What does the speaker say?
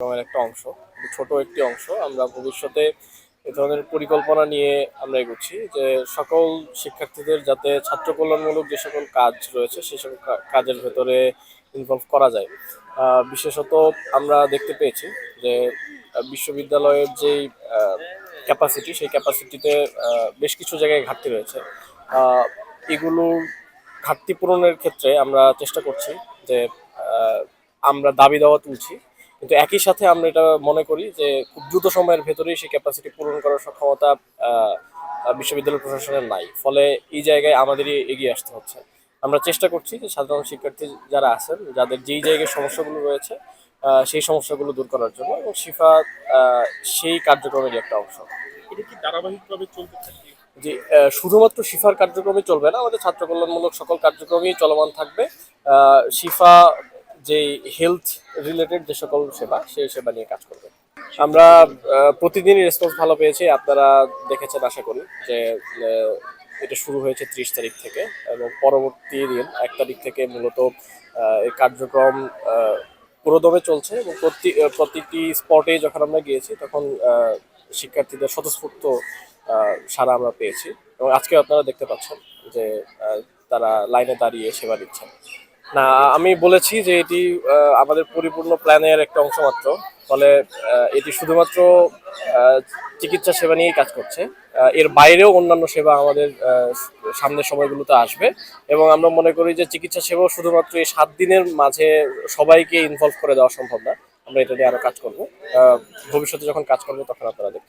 কার্যক্রমের একটা অংশ, ছোট একটি অংশ। আমরা ভবিষ্যতে এ ধরনের পরিকল্পনা নিয়ে আমরা এগোচ্ছি যে সকল শিক্ষার্থীদের যাতে ছাত্র কল্যাণমূলক যে সকল কাজ রয়েছে সেই সকল কাজের ভেতরে ইনভলভ করা যায়। বিশেষত আমরা দেখতে পেয়েছি যে বিশ্ববিদ্যালয়ের যেই ক্যাপাসিটি, সেই ক্যাপাসিটিতে বেশ কিছু জায়গায় ঘাটতি রয়েছে। আহ, এগুলোর ঘাটতি পূরণের ক্ষেত্রে আমরা চেষ্টা করছি যে আহ, আমরা দাবি দাওয়া তুলছি, কিন্তু একই সাথে আমরা এটা মনে করি যে খুব দ্রুত সময়ের ভেতরেই সেই ক্যাপাসিটি পূরণ করার সক্ষমতা আহ, বিশ্ববিদ্যালয় প্রশাসনের নাই। ফলে এই জায়গায় আমাদেরই এগিয়ে আসতে হচ্ছে। আমরা চেষ্টা করছি যে সাধারণ শিক্ষার্থী যারা আছেন, যাদের যেই জায়গায় সমস্যাগুলো রয়েছে সেই সমস্যাগুলো দূর করার জন্য, এবং শিফা সেই কার্যক্রমেরই একটা অংশ। এটা কি ধারাবাহিকভাবে চলতে থাকে? যে শুধুমাত্র শিফার কার্যক্রমই চলবে না, আমাদের ছাত্র কল্যাণমূলক সকল কার্যক্রমই চলমান থাকবে। শিফা যে হেলথ রিলেটেড যে সকল সেবা, সেই সেবা নিয়ে কাজ করবে। আমরা প্রতিদিনই রেসপন্স ভালো পেয়েছি, আপনারা দেখেছেন আশা করি যে আহ, এটা শুরু হয়েছে 30 তারিখ থেকে, এবং পরবর্তী দিন 1 তারিখ থেকে মূলত এই কার্যক্রম পুরোদমে চলছে। এবং প্রতিটি স্পটে যখন আমরা গিয়েছি তখন শিক্ষার্থীদের স্বতঃস্ফূর্ত সাড়া আমরা পেয়েছি, এবং আজকে আপনারা দেখতে পাচ্ছেন যে তারা লাইনে দাঁড়িয়ে সেবা দিচ্ছেন। না, আমি বলেছি যে এটি আমাদের পরিপূর্ণ প্ল্যানের একটা অংশ মাত্র। ফলে এটি শুধুমাত্র আহ, চিকিৎসা সেবা নিয়েই কাজ করছে। এর বাইরেও অন্যান্য সেবা আমাদের সামনের সময়গুলোতে আসবে, এবং আমরা মনে করি যে চিকিৎসা সেবাও শুধুমাত্র এই 7 দিনের মাঝে সবাইকে ইনভলভ করে দেওয়া সম্ভব না। আমরা এটা নিয়ে আরো কাজ করবো। ভবিষ্যতে যখন কাজ করবো তখন আপনারা দেখতে